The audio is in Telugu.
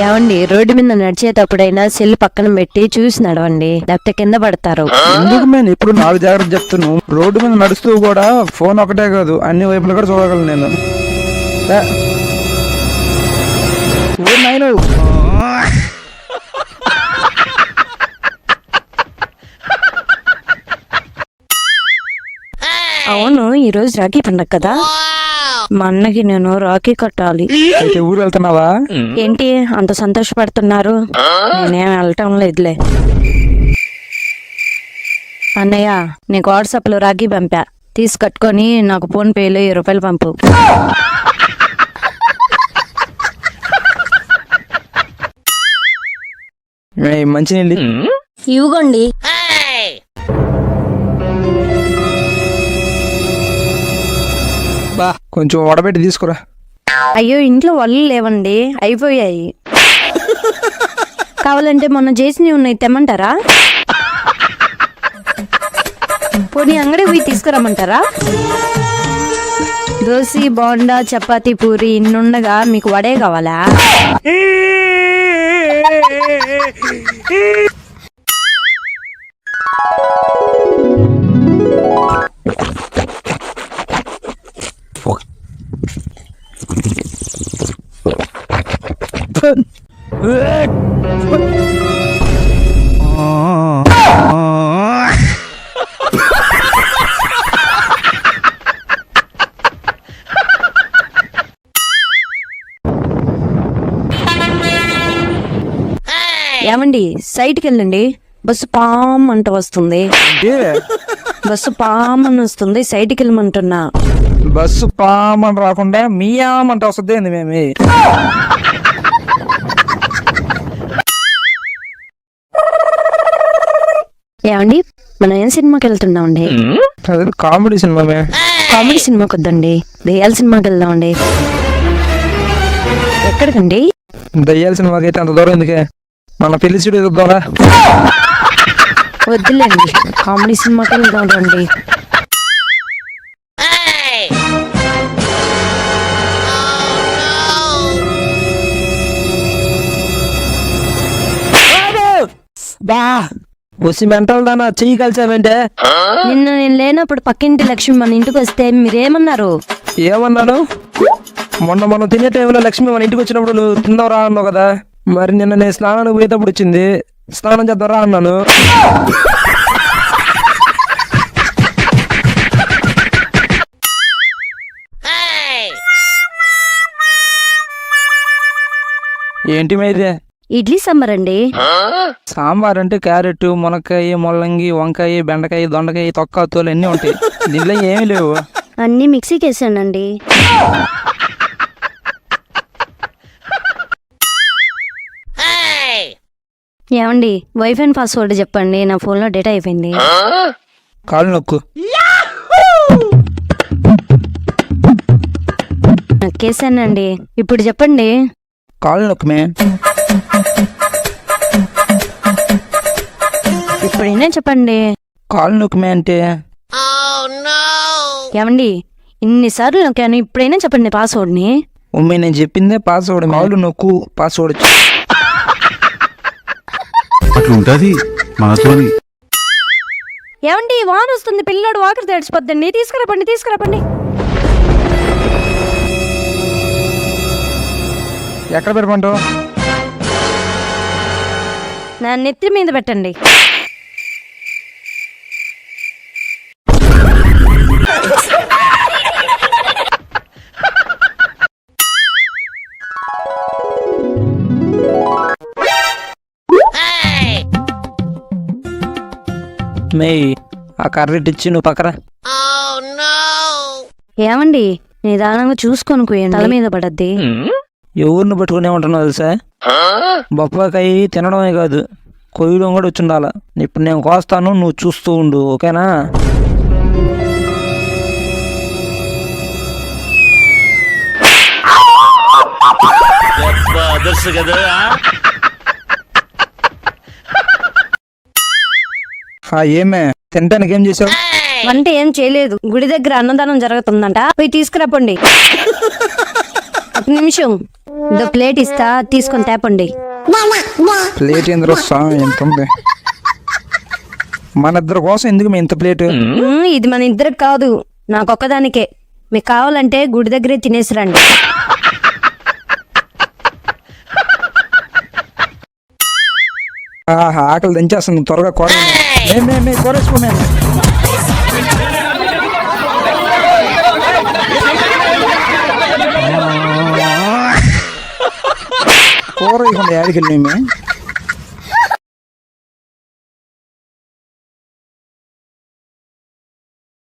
ఏమండి, రోడ్డు మీద నడిచేటప్పుడైనా సెల్ పక్కన పెట్టి చూసి నడవండి, లేకపోతే కింద పడతారు. ఎందుకు మేము ఇప్పుడు నాకు జాగ్రత్త చెప్తున్నాను. రోడ్డు మీద నడుస్తూ కూడా ఫోన్ ఒకటే కాదు, అన్ని వైపులు కూడా చూడగలను నేను. అవును, ఈ రోజు రాఖీ పండగ కదా, మా అన్నకి నేను రాఖీ కట్టాలి. అయితే ఊరు వెళ్తున్నావా? ఏంటి అంత సంతోషపడుతున్నారు? నేనేం వెళ్ళటం లేదులే. అన్నయ్య, నీకు వాట్సాప్ లో రాఖీ పంపా, తీసి కట్టుకొని నాకు ఫోన్ పేలో 20 రూపాయలు పంపు. మంచి నీళ్ళు ఇవ్వండి. బా కొంచెం వడబెట్టి తీసుకురా. అయ్యో, ఇంట్లో వల్లు లేవండి, అయిపోయాయి. కావాలంటే మొన్న చేసినవి ఉన్నాయి, తెమ్మంటారా? పోనీ అంగడి పోయి తీసుకురమ్మంటారా? దోశ, బోండా, చపాతీ, పూరి ఇన్నుండగా మీకు వడే కావాలా? ఏమండి, సైట్కి వెళ్ళండి, బస్సు పామ్ అంట వస్తుంది. బస్సు పామ్ అని వస్తుంది, సైట్కి వెళ్ళమంటున్నా. బస్సు పామని రాకుండా మీయామంట వస్తుంది. మేము ఏమండి, మనం ఏం సినిమాకి వెళ్తున్నామండి? Comedy cinema. కామెడీ సినిమాకి వద్దండి, దెయ్యాల సినిమాకి వెళ్దామండి. ఎక్కడికండి? దయ్యాల సినిమాకి అయితే అంత దూరం ఎందుకే, మన పెళ్లి చూడు చూద్దాంరా. వద్దులేండి, కామెడీ సినిమాకి వెళ్దాం రండి. బా వచ్చి మెంటల్ దానా చెయ్యి కలిసామంటే. నిన్న నేను లేనప్పుడు పక్కింటి లక్ష్మి మన ఇంటికి వస్తే మీరేమన్నారు? ఏమన్నాను? మొన్న మనం తినే టైంలో లక్ష్మి మన ఇంటికి వచ్చినప్పుడు నువ్వు తిందావురా అన్నావు కదా. మరి నిన్న నేను స్నానానికి పోయేటప్పుడు వచ్చింది, స్నానం చేద్దాంరా అన్నాను. ఏంటి మీదే? ఇడ్లీ సాంబార్ అండి. సాంబార్ అంటే క్యారెట్, మునక్కాయ, ముల్లంగి, వంకాయ, బెండకాయ, దొండకాయ, తొక్క, తోలు అన్నీ ఉంటాయి. దీనిలో ఏమీ లేవు. అన్ని మిక్సీకి వేసానండి. ఏమండి, వైఫై పాస్వర్డ్ చెప్పండి, నా ఫోన్లో డేటా అయిపోయింది. కాళ్ళు నొక్కు. నొక్కేసానండి, ఇప్పుడు చెప్పండి. కాళ్ళు నొక్కుమే. ఇప్పుడైనా చెప్పండి. కాళ్ళు నొక్కుమే అంటే ఏమండి, ఇన్నిసార్లు నొక్కాను, ఇప్పుడైనా చెప్పండి పాస్వర్డ్ని. మమ్మీ నేను చెప్పిందే పాస్వర్డ్. కాళ్ళు నొక్కు, పాస్వర్డ్. అట్లుంటది మనతోని. ఏమండి, వాన వస్తుంది, పిల్లోడు వాకర్ తడిచిపోద్దండి, తీసుకురాపండి తీసుకురాపండి. ఎక్కడ పెరపంటావు? నా నెత్తి మీద పెట్టండి. మే ఆ కర్రెట్ ఇచ్చి నువ్వు పక్కరా. ఏమండి, నిదానంగా చూసుకొని పోయండి, తల మీద పడద్ది. ఎవరిని పట్టుకునే ఉంటున్నావు తెలుసా? బొప్పాకాయ తినడమే కాదు, కొయ్యడం కూడా వచ్చి ఉండాల. ఇప్పుడు నేను కోస్తాను, నువ్వు చూస్తూ ఉండు, ఓకేనా? ఏమే తినటానికి ఏం చేసావు? వంట ఏం చేయలేదు, గుడి దగ్గర అన్నదానం జరుగుతుందంట, పోయి తీసుకురాపండి. ఒక నిమిషం. ఇదో ప్లేట్ ఇస్తా, తీసుకొని తేపండి. ప్లేట్ ఏంద్రో స్వామి ఎంత ఉంది. మన ఇద్దరి కోసం ఎందుకు మీ ఇంత ప్లేట్? ఇది మన ఇద్దరికి కాదు, నాకొక్కదానికే. మీకు కావాలంటే గుడి దగ్గరే తినేసి రండి. ఆకలి దంచేస్తుంది, త్వరగా కూర కూరేసుకోమే. కూర ఇవ్వండి, యాడికి వెళ్ళి